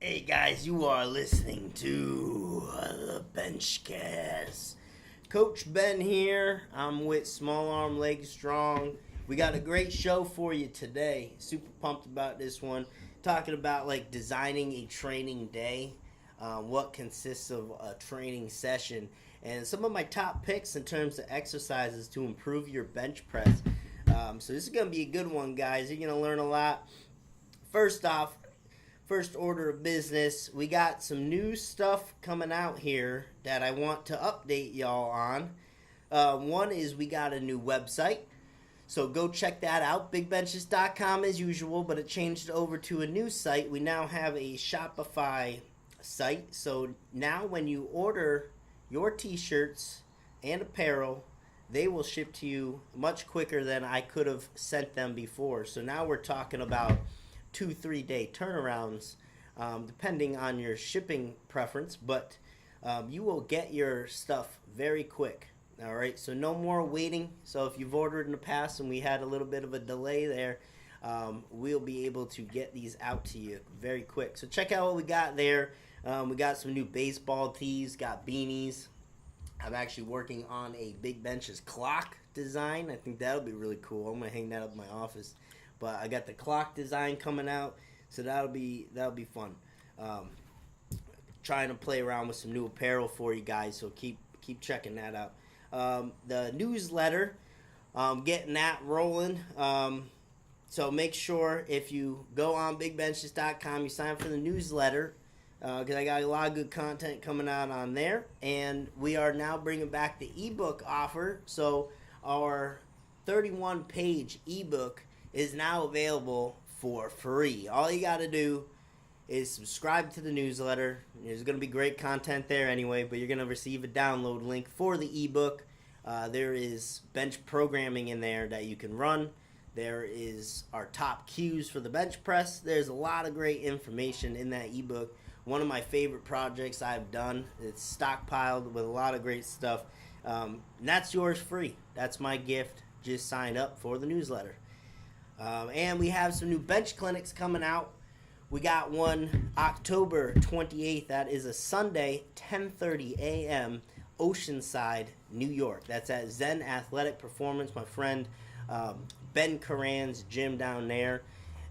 Hey guys, you are listening to the BenchCast. Coach Ben here. I'm with Small Arm Leg Strong. We got a great show for you today. Super pumped about this one. Talking about designing a training day, what consists of a training session, and some of my top picks in terms of exercises to improve your bench press. So this is going to be a good one, guys. You're going to learn a lot. First off, first order of business, we got some new stuff coming out here that I want to update y'all on. One is we got a new website, so go check that out, bigbenchas.com as usual, but it changed over to a new site. We now have a Shopify site, so now when you order your t-shirts and apparel, they will ship to you much quicker than I could have sent them before. So now we're talking about 2-3 day turnarounds, depending on your shipping preference, but you will get your stuff very quick. All right, so no more waiting. So if you've ordered in the past and we had a little bit of a delay there, we'll be able to get these out to you very quick. So check out what we got there. We got some new baseball tees, got beanies. I'm actually working on a Big Benchas clock design. I think that'll be really cool. I'm gonna hang that up in my office. But I got the clock design coming out, so that'll be fun. Trying to play around with some new apparel for you guys, so keep checking that out. The newsletter, getting that rolling. So make sure if you go on bigbenchas.com, you sign up for the newsletter, because I got a lot of good content coming out on there. And we are now bringing back the ebook offer. So our 31-page ebook is now available for free. All you got to do is subscribe to the newsletter. There's going to be great content there anyway, but you're going to receive a download link for the ebook. There is bench programming in there that you can run. There is our top cues for the bench press. There's a lot of great information in that ebook. One of my favorite projects I've done. It's stockpiled with a lot of great stuff. And that's yours free. That's my gift. Just sign up for the newsletter. And we have some new bench clinics coming out. We got one October 28th. That is a Sunday, 10:30 a.m., Oceanside, New York. That's at Zen Athletic Performance, my friend Ben Curran's gym down there.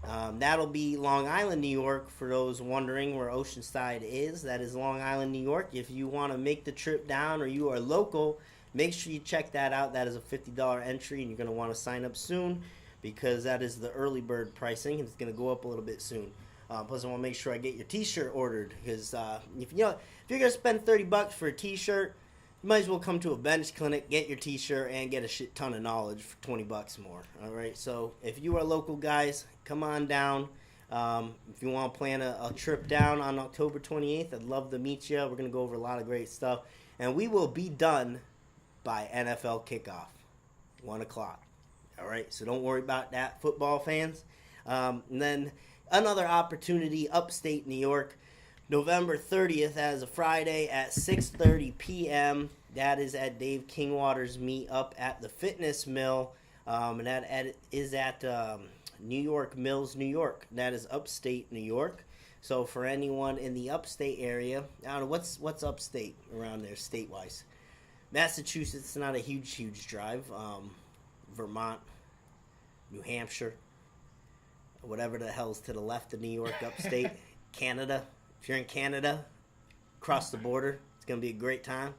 That'll be Long Island, New York, for those wondering where Oceanside is. That is Long Island, New York. If you want to make the trip down or you are local, make sure you check that out. That is a $50 entry, and you're going to want to sign up soon, because that is the early bird pricing. It's going to go up a little bit soon. Plus, I want to make sure I get your t-shirt ordered, because if you're going to spend $30 for a t-shirt, you might as well come to a bench clinic, get your t-shirt, and get a shit ton of knowledge for $20 more. All right, so if you are local, guys, come on down. If you want to plan a trip down on October 28th, I'd love to meet you. We're going to go over a lot of great stuff, and we will be done by NFL kickoff, 1 o'clock. All right, so don't worry about that, football fans. And then another opportunity, upstate New York, November 30th, as a Friday at 6:30 p.m. That is at Dave Kingwater's meet up at the Fitness Mill, and that is at New York Mills, New York. That is upstate New York. So for anyone in the upstate area, I don't know what's upstate around there state-wise. Massachusetts is not a huge drive. Vermont, New Hampshire, whatever the hell's to the left of New York, upstate, Canada. If you're in Canada, cross the border. It's going to be a great time.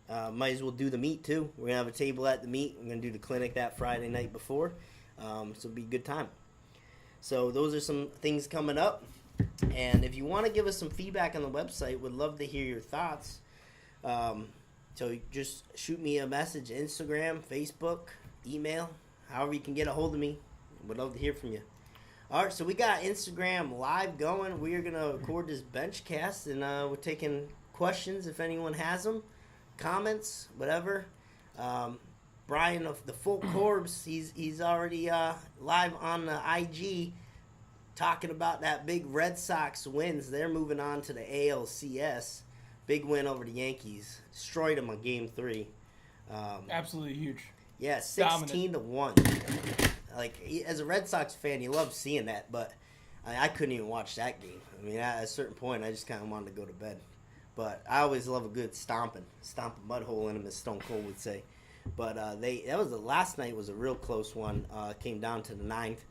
Might as well do the meet, too. We're going to have a table at the meet. We're going to do the clinic that Friday night before. So it'll be a good time. So those are some things coming up. And if you want to give us some feedback on the website, would love to hear your thoughts. So just shoot me a message, Instagram, Facebook, email, however you can get a hold of me. Would love to hear from you. All right, so we got Instagram live going. We are going to record this BenchCast, and we're taking questions if anyone has them, comments, whatever. Brian of the Full Corbs, he's already live on the IG talking about that big Red Sox wins. They're moving on to the ALCS. Big win over the Yankees. Destroyed them on Game 3. Absolutely huge. Yeah, 16-1. Like, as a Red Sox fan, you love seeing that, but I couldn't even watch that game. I mean, at a certain point, I just kind of wanted to go to bed. But I always love a good stomp a mud hole in them, as Stone Cold would say. But last night was a real close one. Came down to the ninth.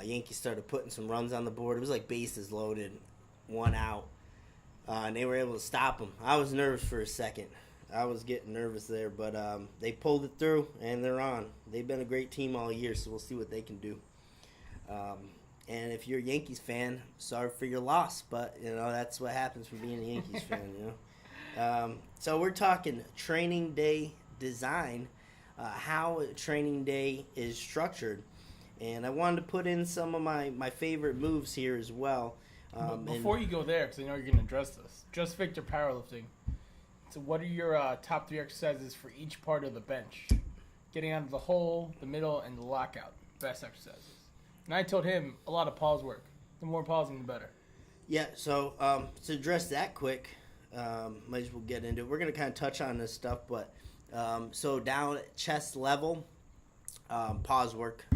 Yankees started putting some runs on the board. It was like bases loaded, one out, and they were able to stop them. I was nervous for a second. I was getting nervous there, but they pulled it through, and they're on. They've been a great team all year, so we'll see what they can do. And if you're a Yankees fan, sorry for your loss, but that's what happens from being a Yankees fan. So we're talking training day design, how a training day is structured, and I wanted to put in some of my favorite moves here as well. Before you go there, because I know you're going to address this, just Victor Powerlifting. So what are your top 3 exercises for each part of the bench? Getting out of the hole, the middle, and the lockout. Best exercises. And I told him a lot of pause work. The more pausing, the better. Yeah, so to address that quick, might as well get into it. We're going to kind of touch on this stuff, but so down at chest level, pause work.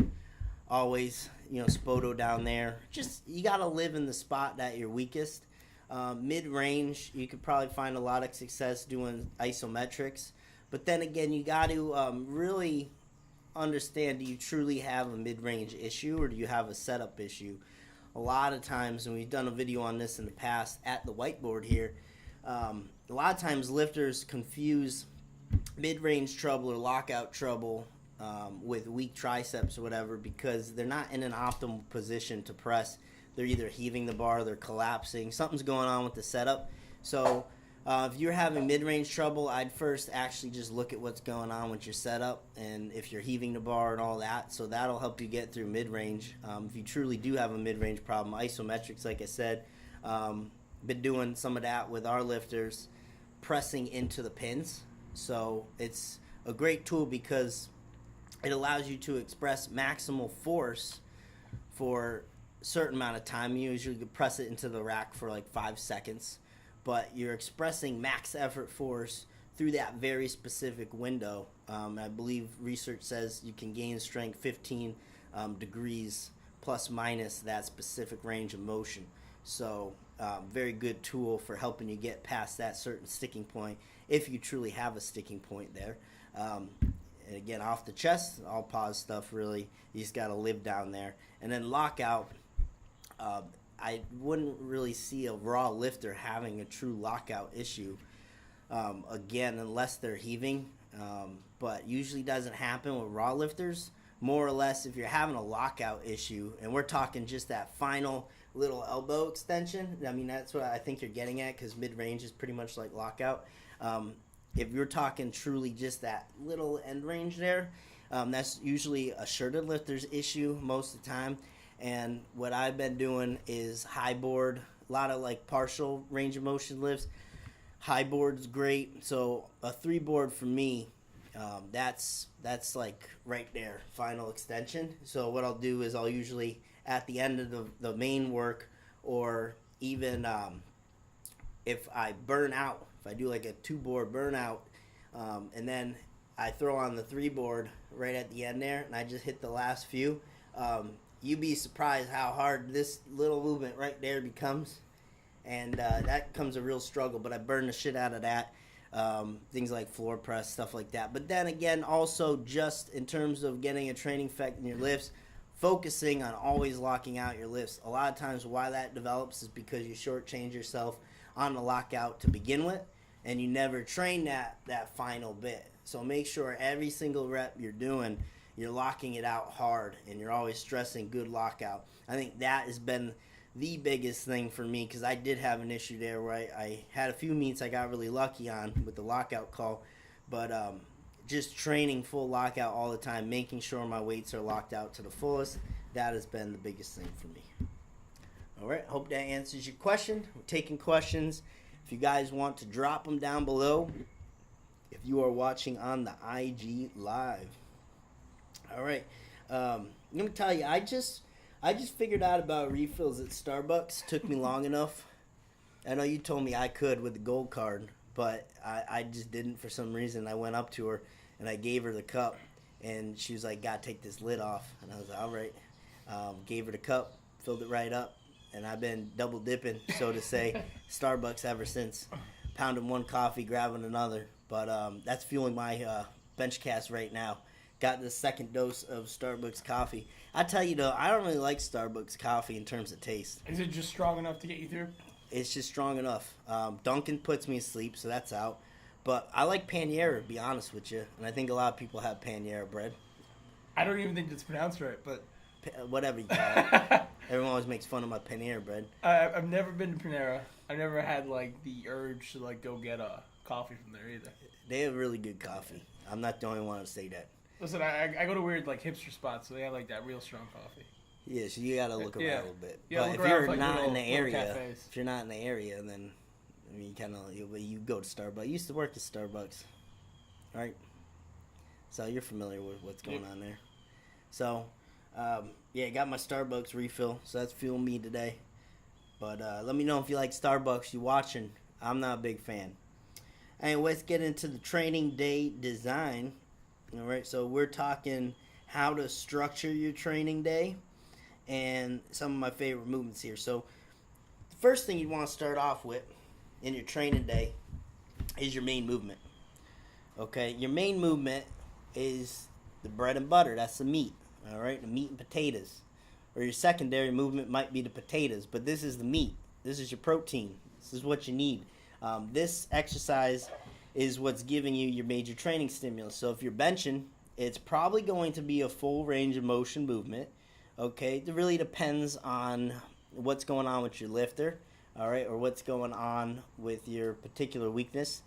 Always, Spoto down there. Just, you got to live in the spot that you're weakest. Mid-range, you could probably find a lot of success doing isometrics. But then again, you got to really understand, do you truly have a mid-range issue or do you have a setup issue? A lot of times, and we've done a video on this in the past at the whiteboard here, a lot of times lifters confuse mid-range trouble or lockout trouble with weak triceps or whatever because they're not in an optimal position to press. They're either heaving the bar, they're collapsing, something's going on with the setup. So if you're having mid-range trouble, I'd first actually just look at what's going on with your setup and if you're heaving the bar and all that. So that'll help you get through mid-range. If you truly do have a mid-range problem, isometrics, like I said, been doing some of that with our lifters, pressing into the pins. So it's a great tool because it allows you to express maximal force for a certain amount of time. You usually could press it into the rack for like 5 seconds. But you're expressing max effort force through that very specific window. I believe research says you can gain strength 15 degrees plus minus that specific range of motion. So very good tool for helping you get past that certain sticking point if you truly have a sticking point there. And again, off the chest, all pause stuff really. You just got to live down there. And then lockout. I wouldn't really see a raw lifter having a true lockout issue, again, unless they're heaving, but usually doesn't happen with raw lifters. More or less, if you're having a lockout issue, and we're talking just that final little elbow extension, I mean, that's what I think you're getting at because mid-range is pretty much like lockout. If you're talking truly just that little end range there, that's usually a shirted lifter's issue most of the time. And what I've been doing is high board, a lot of like partial range of motion lifts. High board's great. So a 3 board for me, that's like right there, final extension. So what I'll do is I'll usually at the end of the main work, or even if I burn out, if I do like a 2 board burnout, and then I throw on the 3 board right at the end there, and I just hit the last few. You'd be surprised how hard this little movement right there becomes. And that becomes a real struggle, but I burn the shit out of that. Things like floor press, stuff like that. But then again, also just in terms of getting a training effect in your lifts, focusing on always locking out your lifts. A lot of times why that develops is because you shortchange yourself on the lockout to begin with, and you never train that final bit. So make sure every single rep you're doing, you're locking it out hard, and you're always stressing good lockout. I think that has been the biggest thing for me because I did have an issue there where I had a few meets I got really lucky on with the lockout call, but just training full lockout all the time, making sure my weights are locked out to the fullest, that has been the biggest thing for me. All right, hope that answers your question. We're taking questions. If you guys want to drop them down below, if you are watching on the IG Live. All right, I'm gonna tell you, I just figured out about refills at Starbucks. Took me long enough. I know you told me I could with the gold card, but I just didn't for some reason. I went up to her and I gave her the cup, and she was like, "Gotta take this lid off," and I was like, "All right." Gave her the cup, filled it right up, and I've been double dipping, so to say, Starbucks ever since. Pounding one coffee, grabbing another. But that's fueling my BenchCast right now. Got the second dose of Starbucks coffee. I tell you though, I don't really like Starbucks coffee in terms of taste. Is it just strong enough to get you through? It's just strong enough. Dunkin' puts me to sleep, so that's out. But I like Panera, to be honest with you. And I think a lot of people have Panera bread. I don't even think it's pronounced right, but... Whatever you call it. Everyone always makes fun of my Panera bread. I've never been to Panera. I've never had, like, the urge to, like, go get a coffee from there either. They have really good coffee. I'm not the only one to say that. Listen, I go to weird, like, hipster spots, so they have, like, that real strong coffee. Yeah, so you gotta look around a little bit. Yeah, but if you're not in the area, then I mean, you go to Starbucks. I used to work at Starbucks, right? So you're familiar with what's going on there. So, yeah, got my Starbucks refill, so that's fueling me today. But let me know if you like Starbucks. You watching? I'm not a big fan. Anyway, let's get into the training day design. All right, so we're talking how to structure your training day and some of my favorite movements here. So the first thing you want to start off with in your training day is your main movement. Okay, your main movement is the bread and butter. That's the meat. All right, the meat and potatoes. Or your secondary movement might be the potatoes, but this is the meat. This is your protein. This is what you need. This exercise is what's giving you your major training stimulus. So if you're benching, it's probably going to be a full range of motion movement. Okay, it really depends on what's going on with your lifter, all right, or what's going on with your particular weakness.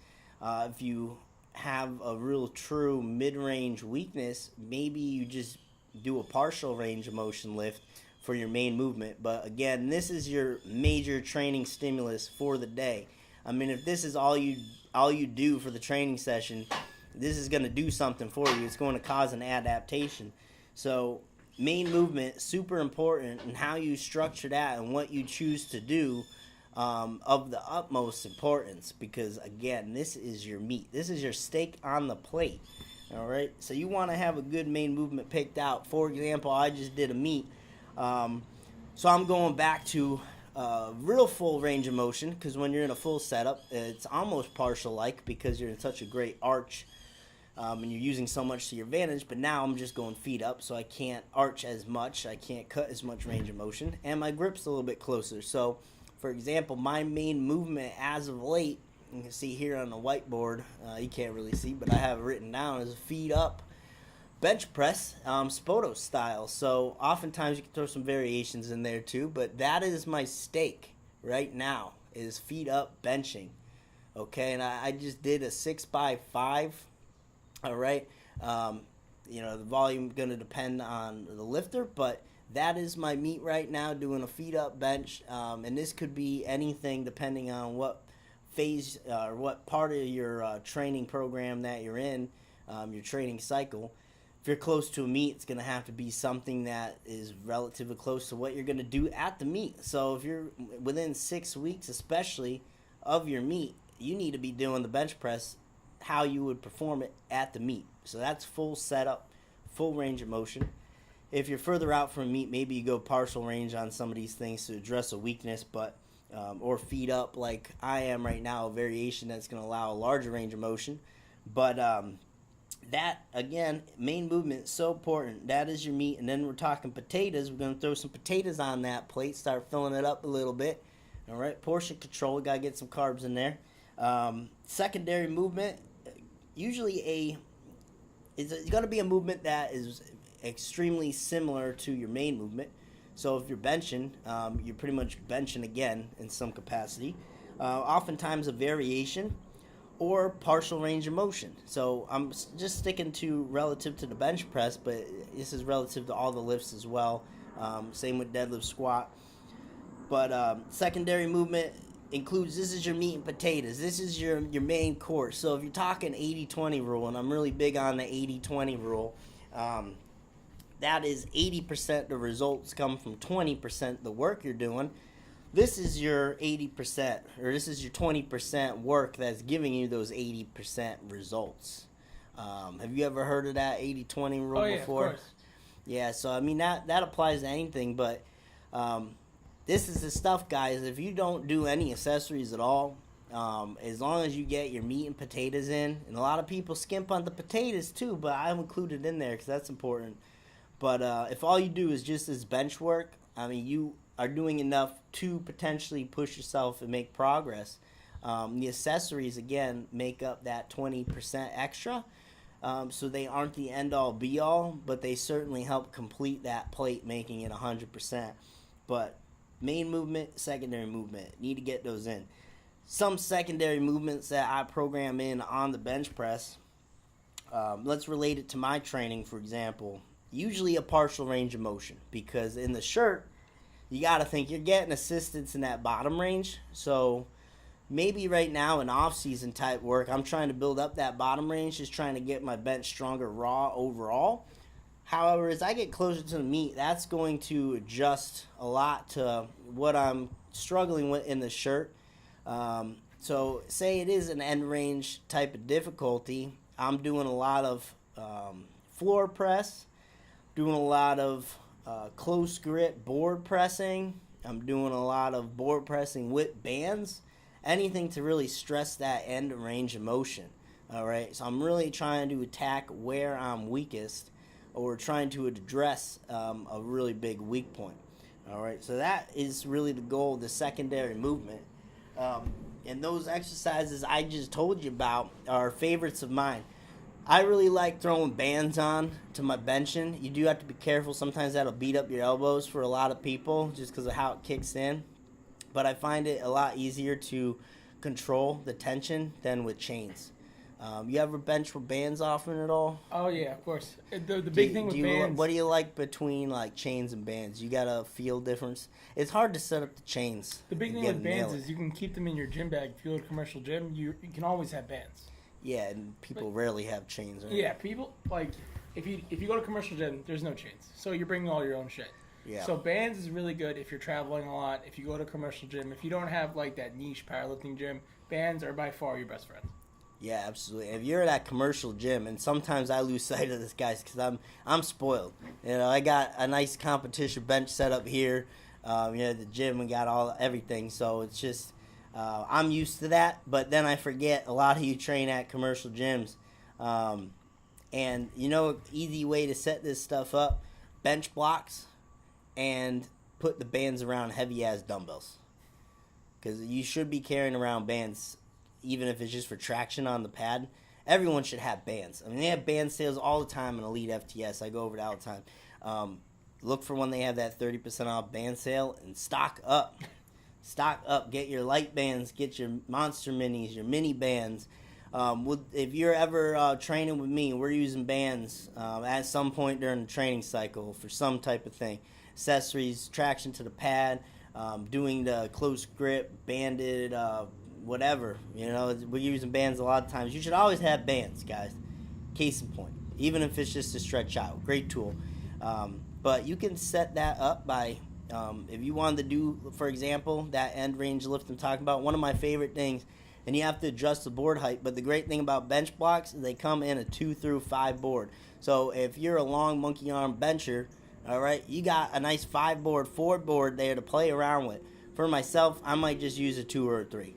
If you have a real true mid-range weakness, maybe you just do a partial range of motion lift for your main movement. But again, this is your major training stimulus for the day. I mean, if this is all you do for the training session, this is going to do something for you. It's going to cause an adaptation. So main movement, super important, and how you structure that and what you choose to do of the utmost importance, because again, this is your meat. This is your steak on the plate. All right, so you want to have a good main movement picked out. For example, I just did a meet, so I'm going back to real full range of motion, because when you're in a full setup, it's almost partial like, because you're in such a great arch. And you're using so much to your advantage, but now I'm just going feet up, so I can't arch as much, I can't cut as much range of motion, and my grip's a little bit closer. So, for example, my main movement as of late, you can see here on the whiteboard, you can't really see, but I have it written down, is feet up bench press, Spoto style. So, oftentimes you can throw some variations in there too, but that is my stake right now, is feet up benching. Okay, and I just did a 6x5. All right, the volume going to depend on the lifter, but that is my meat right now, doing a feet up bench, and this could be anything depending on what phase or what part of your training program that you're in, your training cycle. If you're close to a meet, it's going to have to be something that is relatively close to what you're going to do at the meet. So if you're within 6 weeks, especially, of your meet, you need to be doing the bench press how you would perform it at the meet. So that's full setup, full range of motion. If you're further out from meet, maybe you go partial range on some of these things to address a weakness, but or feet up like I am right now, a variation that's going to allow a larger range of motion. But that, again, main movement is so important. That is your meat. And then we're talking potatoes. We're going to throw some potatoes on that plate, start filling it up a little bit. All right, portion control, got to get some carbs in there. Secondary movement, usually it's going to be a movement that is extremely similar to your main movement. So if you're benching, you're pretty much benching again in some capacity. Oftentimes a variation or partial range of motion. So I'm just sticking to relative to the bench press, but this is relative to all the lifts as well. Same with deadlift, squat. But secondary movement includes, this is your meat and potatoes. This is your main course. So if you're talking 80-20 rule, and I'm really big on the 80-20 rule, that is 80% the results come from 20% the work you're doing. This is your 80%, or this is your 20% work that's giving you those 80% results. Have you ever heard of that 80-20 rule before? Of course. Yeah, so I mean that applies to anything, but this is the stuff, guys. If you don't do any accessories at all, as long as you get your meat and potatoes in, and a lot of people skimp on the potatoes too, but I've included in there because that's important. But if all you do is just this bench work, I mean, you are doing enough to potentially push yourself and make progress. The accessories, again, make up that 20% extra. So they aren't the end-all, be-all, but they certainly help complete that plate, making it 100%. But main movement, secondary movement, need to get those in. Some secondary movements that I program in on the bench press, let's relate it to my training, for example. Usually a partial range of motion, because in the shirt, you got to think you're getting assistance in that bottom range. So maybe right now in off-season type work, I'm trying to build up that bottom range, just trying to get my bench stronger raw overall. However, as I get closer to the meet, that's going to adjust a lot to what I'm struggling with in the shirt. So say it is an end range type of difficulty, I'm doing a lot of floor press, doing a lot of close grip board pressing. I'm doing a lot of board pressing with bands, anything to really stress that end range of motion. All right, so I'm really trying to attack where I'm weakest, or trying to address a really big weak point. All right, so that is really the goal of the secondary movement. And those exercises I just told you about are favorites of mine. I really like throwing bands on to my benching. You do have to be careful. Sometimes that'll beat up your elbows for a lot of people just because of how it kicks in. But I find it a lot easier to control the tension than with chains. You ever bench with bands often at all? Oh, yeah, of course. The big thing with bands... What do you like between like chains and bands? You got a feel difference? It's hard to set up the chains. The big thing with bands is you can keep them in your gym bag. If you go to a commercial gym, you can always have bands. Yeah, and people rarely have chains. Right? Yeah, people, like, if you go to a commercial gym, there's no chains. So you're bringing all your own shit. Yeah. So bands is really good if you're traveling a lot, if you go to a commercial gym. If you don't have, like, that niche powerlifting gym, bands are by far your best friend. Yeah, absolutely. If you're at that commercial gym, and sometimes I lose sight of this, guys, because I'm spoiled. You know, I got a nice competition bench set up here. The gym, we got everything. So it's just, I'm used to that. But then I forget a lot of you train at commercial gyms. And, easy way to set this stuff up, bench blocks and put the bands around heavy-ass dumbbells. Because you should be carrying around bands, even if it's just for traction on the pad. Everyone should have bands. I mean, they have band sales all the time in Elite FTS. I go over that all the time. Look for when they have that 30% off band sale and stock up. Stock up. Get your light bands. Get your monster minis, your mini bands. If you're ever training with me, we're using bands at some point during the training cycle for some type of thing. Accessories, traction to the pad, doing the close grip, banded, whatever. We're using bands a lot of times. You should always have bands, guys. Case in point. Even if it's just to stretch out. Great tool. But you can set that up by, if you wanted to do, for example, that end range lift I'm talking about, one of my favorite things, and you have to adjust the board height, but the great thing about bench blocks is they come in a 2 through 5 board. So if you're a long monkey arm bencher, all right, you got a nice 5 board, 4 board there to play around with. For myself, I might just use a 2 or a 3.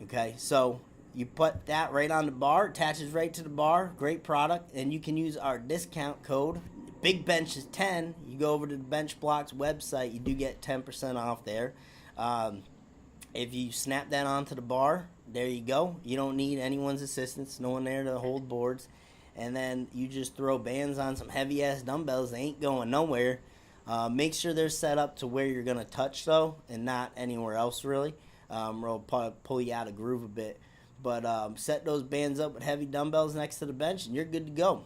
Okay, so you put that right on the bar, attaches right to the bar, great product, and you can use our discount code, BigBenchas10. You go over to the Bench Blocks website, you do get 10% off there. If you snap that onto the bar, there you go. You don't need anyone's assistance, no one there to hold boards. And then you just throw bands on some heavy-ass dumbbells. They ain't going nowhere. Make sure they're set up to where you're going to touch, though, and not anywhere else, really. It'll pull you out of groove a bit. But set those bands up with heavy dumbbells next to the bench, and you're good to go.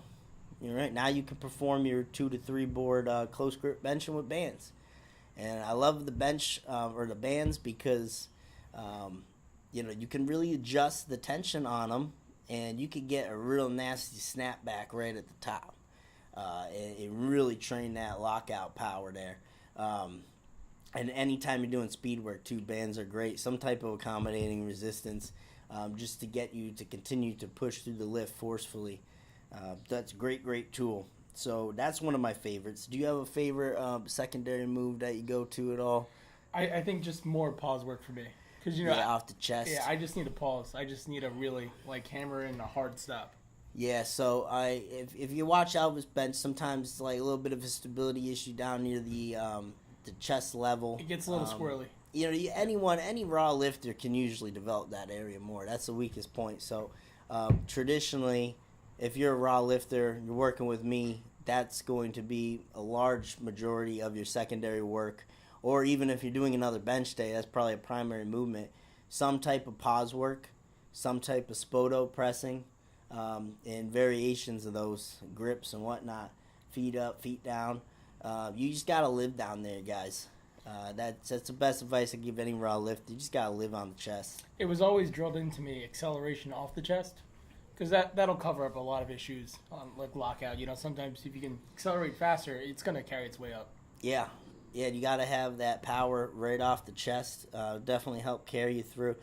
All right, now you can perform your 2 to 3 board close grip benching with bands. And I love the bench or the bands because you can really adjust the tension on them, and you can get a real nasty snapback right at the top. And really train that lockout power there. And anytime you're doing speed work, too, bands are great. Some type of accommodating resistance just to get you to continue to push through the lift forcefully. That's a great tool. So that's one of my favorites. Do you have a favorite secondary move that you go to at all? I think just more pause work for me. Because, off the chest. Yeah, I just need a pause. I just need to really, hammer in a hard stop. Yeah, so if you watch Elvis bench, sometimes it's like a little bit of a stability issue down near the chest level. It gets a little squirrely. Any raw lifter can usually develop that area more. That's the weakest point. So traditionally, if you're a raw lifter, you're working with me, that's going to be a large majority of your secondary work. Or even if you're doing another bench day, that's probably a primary movement. Some type of pause work, some type of spoto pressing, and variations of those grips and whatnot. Feet up, feet down. You just got to live down there, guys. That's the best advice I give any raw lift. You just got to live on the chest. It was always drilled into me, acceleration off the chest. Because that'll cover up a lot of issues, like lockout. Sometimes if you can accelerate faster, it's going to carry its way up. Yeah, you got to have that power right off the chest. Definitely help carry you through.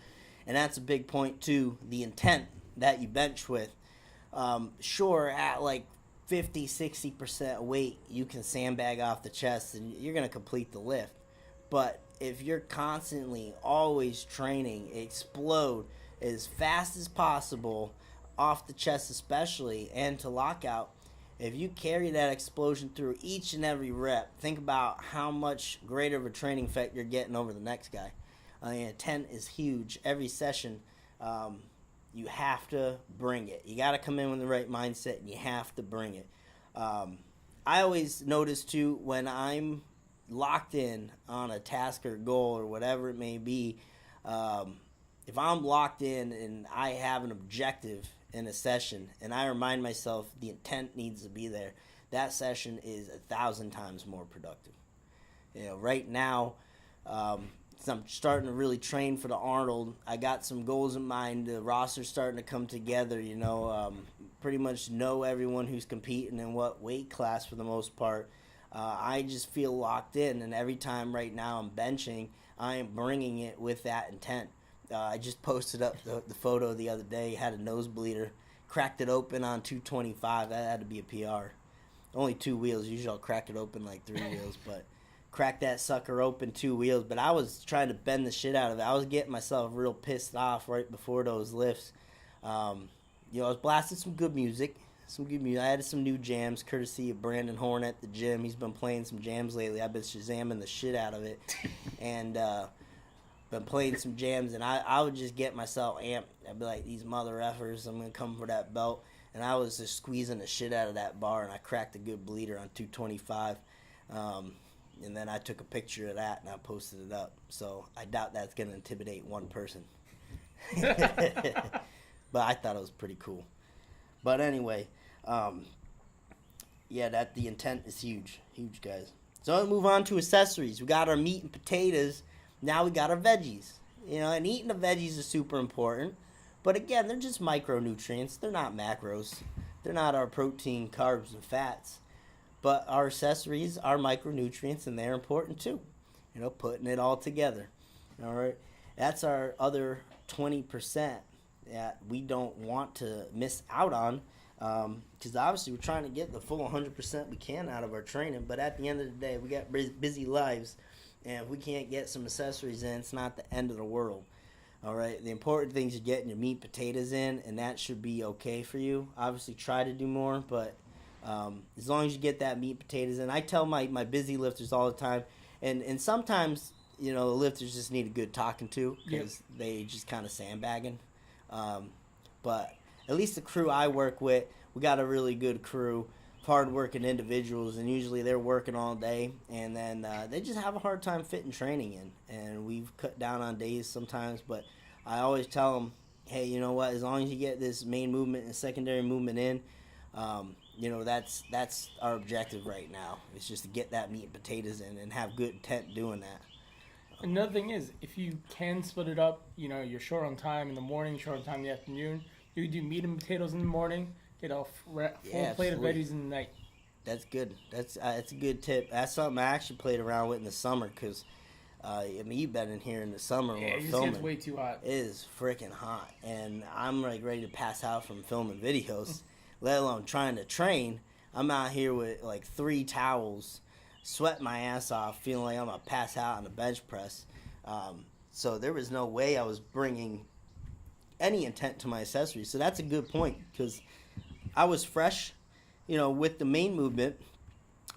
And that's a big point, too, the intent that you bench with. Sure, at like 50, 60% weight, you can sandbag off the chest and you're going to complete the lift. But if you're constantly, always training, explode as fast as possible, off the chest especially, and to lockout, if you carry that explosion through each and every rep, think about how much greater of a training effect you're getting over the next guy. Intent is huge. Every session, you have to bring it. You got to come in with the right mindset, and you have to bring it. I always notice, too, when I'm locked in on a task or goal or whatever it may be, if I'm locked in and I have an objective in a session and I remind myself the intent needs to be there, that session is 1,000 times more productive. Right now, so I'm starting to really train for the Arnold. I got some goals in mind. The roster's starting to come together, pretty much know everyone who's competing in what weight class for the most part. I just feel locked in, and every time right now I'm benching, I am bringing it with that intent. I just posted up the photo the other day, had a nosebleeder, cracked it open on 225. That had to be a PR. Only 2 wheels. Usually I'll crack it open like 3 wheels, but cracked that sucker open 2 wheels. But I was trying to bend the shit out of it. I was getting myself real pissed off right before those lifts. I was blasting some good music. I had some new jams, courtesy of Brandon Horn at the gym. He's been playing some jams lately. I've been shazamming the shit out of it. And been playing some jams, and I would just get myself amped. I'd be like, these mother effers, I'm going to come for that belt. And I was just squeezing the shit out of that bar, and I cracked a good bleeder on 225. And then I took a picture of that, and I posted it up. So I doubt that's going to intimidate one person. But I thought it was pretty cool. But anyway, the intent is huge. Huge, guys. So let's move on to accessories. We got our meat and potatoes. Now we got our veggies. And eating the veggies is super important. But again, they're just micronutrients. They're not macros. They're not our protein, carbs, and fats. But our accessories are micronutrients, and they're important too. Putting it all together. All right. That's our other 20% that we don't want to miss out on. Because obviously we're trying to get the full 100% we can out of our training. But at the end of the day, we got busy lives. And if we can't get some accessories in, it's not the end of the world. All right. The important thing is getting your meat, potatoes in, and that should be okay for you. Obviously, try to do more, but as long as you get that meat, potatoes in. I tell my busy lifters all the time, and sometimes, the lifters just need a good talking to because they just kind of sandbagging. But at least the crew I work with, we got a really good crew. Hard-working individuals, and usually they're working all day, and then they just have a hard time fitting training in, and we've cut down on days sometimes, but I always tell them, hey, you know what, as long as you get this main movement and secondary movement in, that's our objective right now. It's just to get that meat and potatoes in and have good intent doing that. Another thing is, if you can split it up, you're short on time in the morning, short on time in the afternoon, you can do meat and potatoes in the morning, get a full plate of veggies in the night. That's good. That's a good tip. That's something I actually played around with in the summer because, you've been in here in the summer when we're filming. Gets way too hot. It is freaking hot, and I'm like ready to pass out from filming videos, let alone trying to train. I'm out here with like 3 towels, sweat my ass off, feeling like I'm going to pass out on the bench press. So there was no way I was bringing any intent to my accessories. So that's a good point, because I was fresh, with the main movement,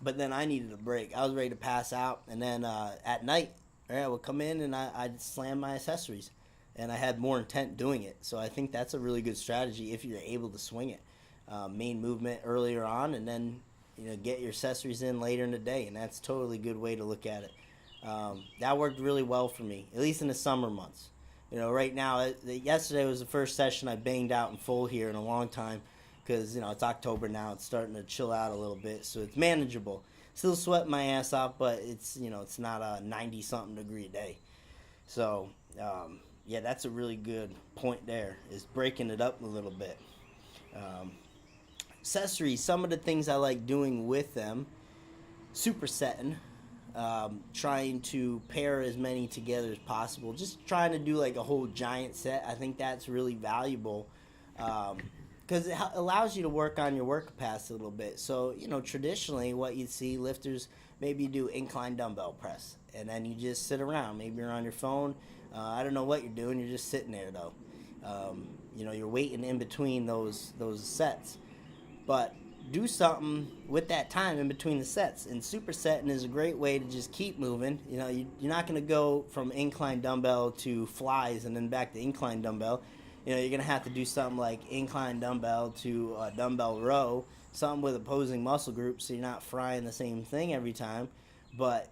but then I needed a break. I was ready to pass out, and then at night, I would come in and I'd slam my accessories, and I had more intent doing it. So I think that's a really good strategy if you're able to swing it. Main movement earlier on, and then get your accessories in later in the day, and that's totally a good way to look at it. That worked really well for me, at least in the summer months. Right now, yesterday was the first session I banged out in full here in a long time, because it's October now. It's starting to chill out a little bit, so it's manageable. Still sweating my ass off, but it's it's not a 90-something degree day. So yeah, that's a really good point there, is breaking it up a little bit. Accessories, some of the things I like doing with them: supersetting, trying to pair as many together as possible, just trying to do like a whole giant set. I think that's really valuable, because it allows you to work on your work capacity a little bit. So traditionally what you see lifters maybe do incline dumbbell press, and then you just sit around. Maybe you're on your phone. I don't know what you're doing. You're just sitting there though. You're waiting in between those sets. But do something with that time in between the sets. And supersetting is a great way to just keep moving. You're not going to go from incline dumbbell to flies and then back to incline dumbbell. You're going to have to do something like incline dumbbell to dumbbell row, something with opposing muscle groups, so you're not frying the same thing every time. But,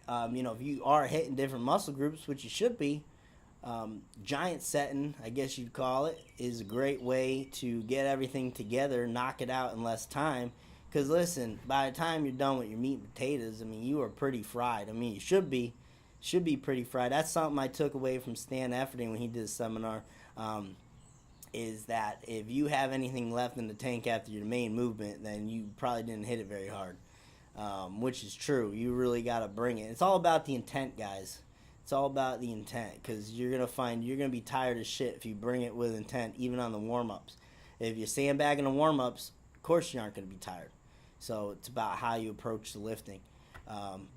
if you are hitting different muscle groups, which you should be, giant setting, I guess you'd call it, is a great way to get everything together, knock it out in less time. Because listen, by the time you're done with your meat and potatoes, you are pretty fried. You should be pretty fried. That's something I took away from Stan Efferding when he did a seminar, is that if you have anything left in the tank after your main movement, then you probably didn't hit it very hard, which is true. You really got to bring it. It's all about the intent, guys. It's all about the intent, because you're going to find you're going to be tired as shit if you bring it with intent, even on the warm-ups. If you're sandbagging the warm-ups, of course you aren't going to be tired. So it's about how you approach the lifting.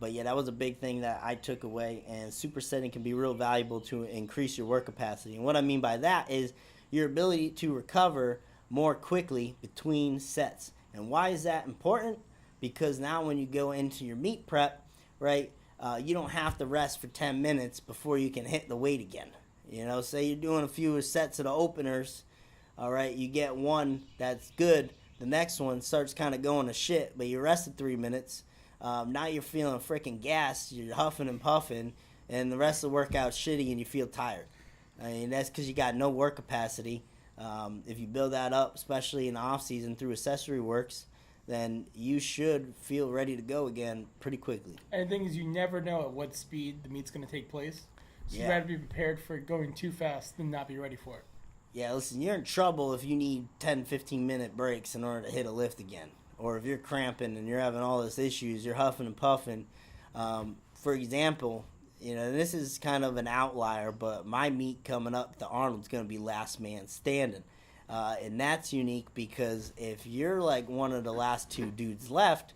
But yeah, that was a big thing that I took away, and supersetting can be real valuable to increase your work capacity. And what I mean by that is your ability to recover more quickly between sets. And why is that important? Because now when you go into your meet prep, right, you don't have to rest for 10 minutes before you can hit the weight again. Say you're doing a few sets of the openers, all right, you get one that's good, the next one starts kind of going to shit, but you rested 3 minutes. Now you're feeling freaking gassed, you're huffing and puffing, and the rest of the workout's shitty and you feel tired. That's because you got no work capacity. If you build that up, especially in the off season through accessory works, then you should feel ready to go again pretty quickly. And the thing is, you never know at what speed the meet's going to take place. So yeah. You got to be prepared for going too fast and not be ready for it. Yeah, listen, you're in trouble if you need 10, 15-minute breaks in order to hit a lift again. Or if you're cramping and you're having all these issues, you're huffing and puffing. For example, this is kind of an outlier, but my meet coming up, the Arnold's going to be last man standing. And that's unique because if you're like one of the last two dudes left,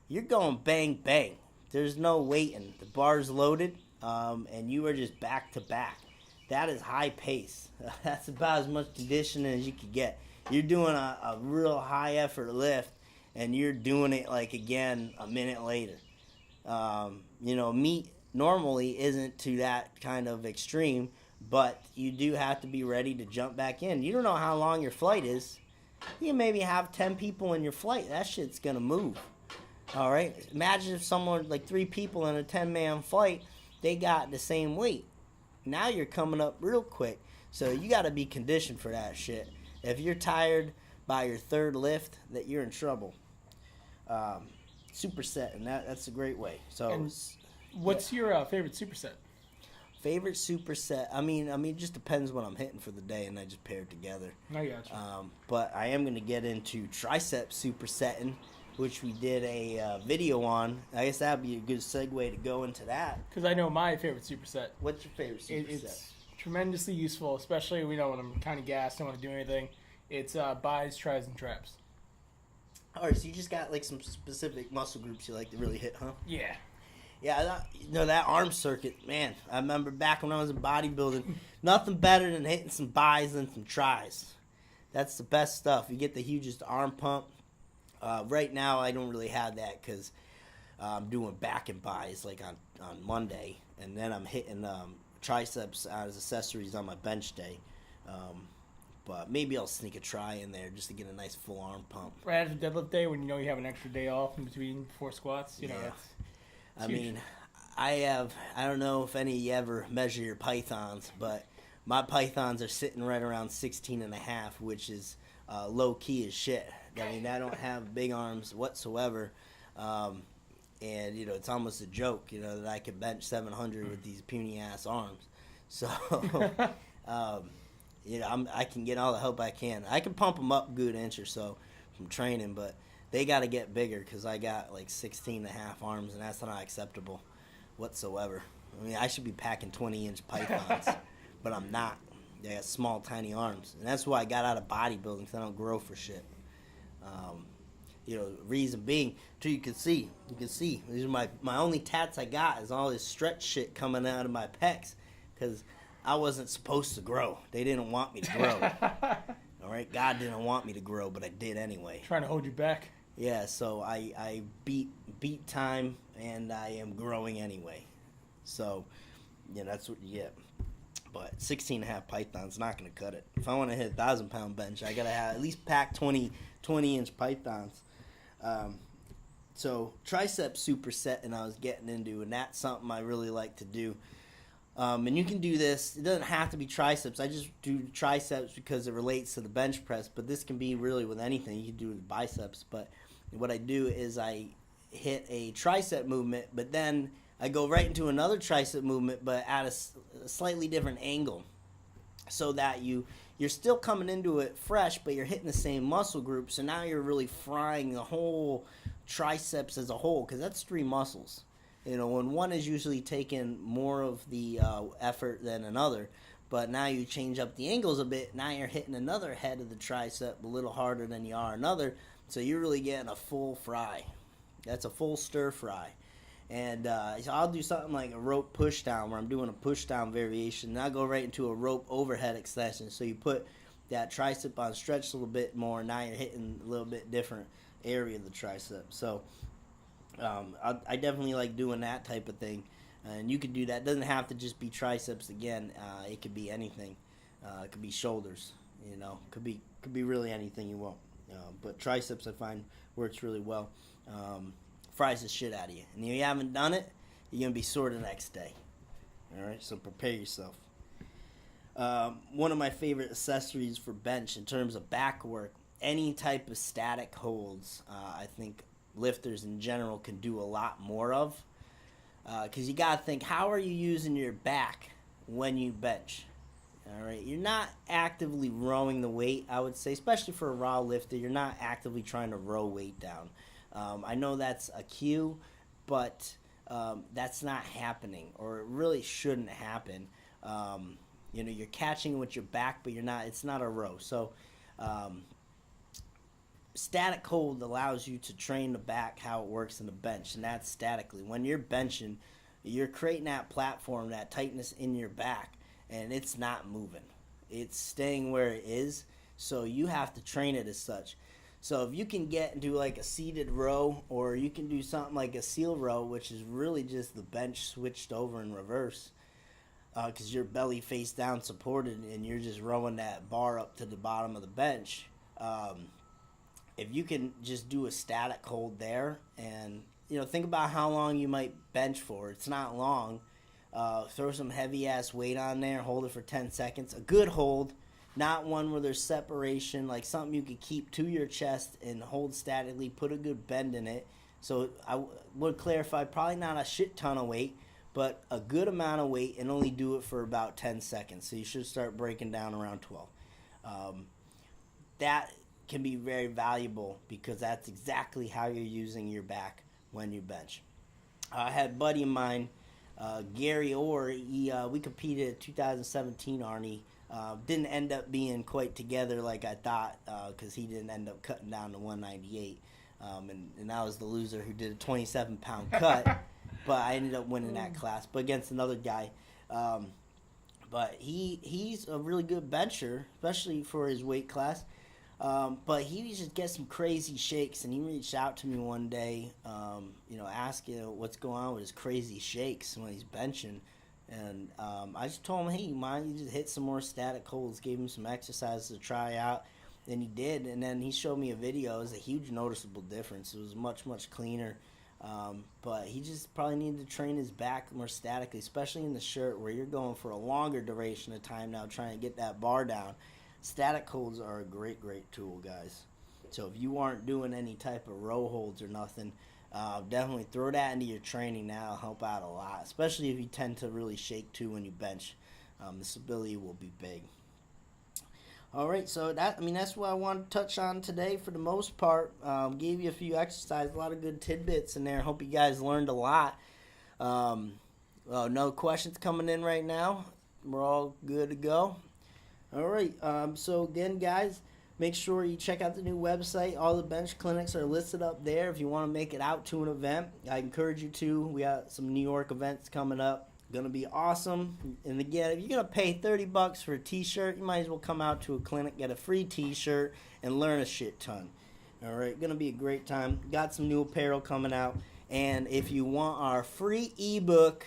you're going bang, bang. There's no waiting. The bar's loaded, and you are just back to back. That is high pace. That's about as much conditioning as you could get. You're doing a real high effort lift, and you're doing it like again a minute later. Meet normally isn't to that kind of extreme, but you do have to be ready to jump back in. You don't know how long your flight is. You maybe have 10 people in your flight. That shit's going to move. All right? Imagine if someone, like 3 people in a 10-man flight, they got the same weight. Now you're coming up real quick. So you got to be conditioned for that shit. If you're tired by your third lift, that you're in trouble. Superset, and that's a great way. So, and what's your favorite superset? Favorite superset? It just depends what I'm hitting for the day, and I just pair it together. I gotcha. But I am going to get into tricep supersetting, which we did a video on. I guess that would be a good segue to go into that. Because I know my favorite superset. What's your favorite superset? It's tremendously useful, especially when I'm kind of gassed, don't want to do anything. It's buys, tries, and traps. All right, so you just got like some specific muscle groups you like to really hit, huh? Yeah. Yeah, that arm circuit, man. I remember back when I was in bodybuilding, nothing better than hitting some buys than some tries. That's the best stuff. You get the hugest arm pump. Right now, I don't really have that because I'm doing back and buys like on Monday, and then I'm hitting triceps as accessories on my bench day. But maybe I'll sneak a try in there just to get a nice full arm pump. Right after deadlift day, when you know you have an extra day off in between 4 squats, you know, I mean, I don't know if any of you ever measure your pythons, but my pythons are sitting right around 16 and a half, which is low key as shit. I mean, I don't have big arms whatsoever. And, you know, it's almost a joke, you know, that I could bench 700 with these puny ass arms. So, you know, I can get all the help I can. I can pump them up a good inch or so from training, but they got to get bigger because I got like 16 and a half arms, and that's not acceptable whatsoever. I mean, I should be packing 20-inch pythons, but I'm not. I got small, tiny arms, and that's why I got out of bodybuilding because I don't grow for shit. You know, reason being, too, you can see, these are my only tats I got is all this stretch shit coming out of my pecs because I wasn't supposed to grow. They didn't want me to grow. All right, God didn't want me to grow, but I did anyway. Trying to hold you back. Yeah, so I beat time, and I am growing anyway. So, yeah, that's what you get. But 16 and a half python's not going to cut it. If I want to hit a 1,000-pound bench, I got to have at least pack 20-inch pythons. So tricep supersetting I was getting into, and that's something I really like to do. And you can do this. It doesn't have to be triceps. I just do triceps because it relates to the bench press, but this can be really with anything. You can do it with biceps, but what I do is I hit a tricep movement, but then I go right into another tricep movement, but at a slightly different angle, so that you're still coming into it fresh, but you're hitting the same muscle group. So now you're really frying the whole triceps as a whole, because that's 3 muscles. You know, when one is usually taking more of the effort than another, but now you change up the angles a bit. Now you're hitting another head of the tricep a little harder than you are another. So you're really getting a full fry. That's a full stir fry. And so I'll do something like a rope push down, where I'm doing a push down variation. And I'll go right into a rope overhead extension. So you put that tricep on stretch a little bit more. Now you're hitting a little bit different area of the tricep. So I definitely like doing that type of thing. And you could do that. It doesn't have to just be triceps again. It could be anything. It could be shoulders. You know, could be really anything you want. But triceps I find works really well. Fries the shit out of you. And if you haven't done it, you're going to be sore the next day. All right, so prepare yourself. One of my favorite accessories for bench in terms of back work, any type of static holds, I think lifters in general can do a lot more of. Because you got to think, how are you using your back when you bench? All right, you're not actively rowing the weight, I would say, especially for a raw lifter. You're not actively trying to row weight down. I know that's a cue, but that's not happening, or it really shouldn't happen. You know, you're catching with your back, but you're not. It's not a row. So static hold allows you to train the back how it works in the bench, and that's statically. When you're benching, you're creating that platform, that tightness in your back, and it's not moving. It's staying where it is, so you have to train it as such. So if you can get into like a seated row, or you can do something like a seal row, which is really just the bench switched over in reverse, because you're belly face down supported, and you're just rowing that bar up to the bottom of the bench. If you can just do a static hold there, and you know, think about how long you might bench for. It's not long. Throw some heavy ass weight on there, hold it for 10 seconds. A good hold, not one where there's separation, like something you could keep to your chest and hold statically, put a good bend in it. So I would clarify, probably not a shit ton of weight, but a good amount of weight, and only do it for about 10 seconds. So you should start breaking down around 12. That can be very valuable, because that's exactly how you're using your back when you bench. I had a buddy of mine, Gary Orr. We competed in 2017, Arnie. Didn't end up being quite together like I thought, because he didn't end up cutting down to 198. and I was the loser who did a 27-pound cut, but I ended up winning that class, but against another guy. But he's a really good bencher, especially for his weight class. But he just gets some crazy shakes, and he reached out to me one day, asking what's going on with his crazy shakes when he's benching. And I just told him, hey, you mind you just hit some more static holds, gave him some exercises to try out. And he did, and then he showed me a video. It was a huge noticeable difference. It was much, much cleaner. But he just probably needed to train his back more statically, especially in the shirt where you're going for a longer duration of time now trying to get that bar down. Static holds are a great, great tool, guys. So if you aren't doing any type of row holds or nothing, definitely throw that into your training now. It'll help out a lot, especially if you tend to really shake too when you bench. The stability will be big. All right, so that's what I want to touch on today for the most part. Gave you a few exercises, a lot of good tidbits in there. Hope you guys learned a lot. No questions coming in right now. We're all good to go. All right, so again, guys, make sure you check out the new website. All the bench clinics are listed up there. If you want to make it out to an event, I encourage you to. We got some New York events coming up. Gonna be awesome. And again, if you're gonna pay $30 for a t-shirt, you might as well come out to a clinic, get a free t-shirt, and learn a shit ton. All right, gonna be a great time. Got some new apparel coming out, and if you want our free ebook,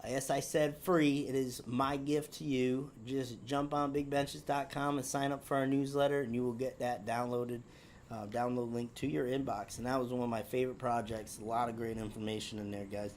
yes, I said free, it is my gift to you. Just jump on bigbenchas.com and sign up for our newsletter, and you will get that download link to your inbox. And that was one of my favorite projects. A lot of great information in there, guys.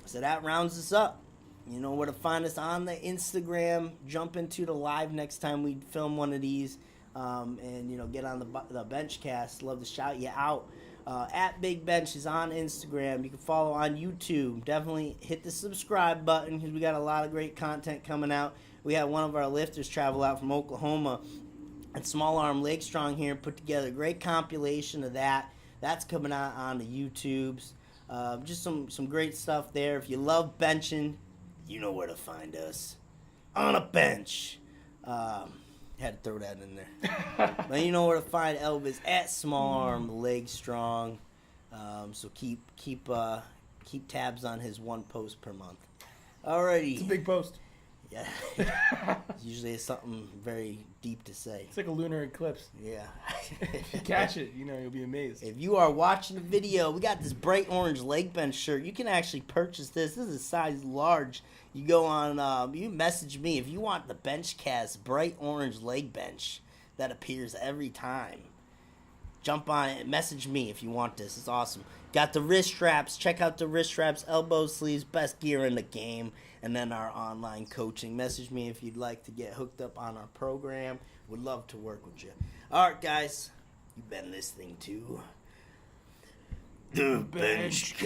So that rounds us up. You know where to find us on the Instagram. Jump into the live next time we film one of these, and get on the BenchCast. Love to shout you out. At Big Benchas on Instagram. You can follow on YouTube. Definitely hit the subscribe button because we got a lot of great content coming out. We had one of our lifters travel out from Oklahoma and small arm leg strong here, put together a great compilation of that. That's coming out on the YouTubes. Just some great stuff there. If you love benching, you know where to find us. On a bench. Had to throw that in there. But you know where to find Elvis at Small Arm Leg Strong. So keep tabs on his one post per month. Alrighty. It's a big post. Yeah. Usually it's something very deep to say. It's like a lunar eclipse. Yeah. If you catch it, you'll be amazed. If you are watching the video, we got this bright orange leg bench shirt. You can actually purchase this. This is a size large. You go on, you message me if you want the BenchCast bright orange leg bench that appears every time. Jump on it and message me if you want this. It's awesome. Got the wrist straps. Check out the wrist straps, elbow sleeves, best gear in the game. And then our online coaching. Message me if you'd like to get hooked up on our program. Would love to work with you. All right, guys. You've been listening to the BenchCast.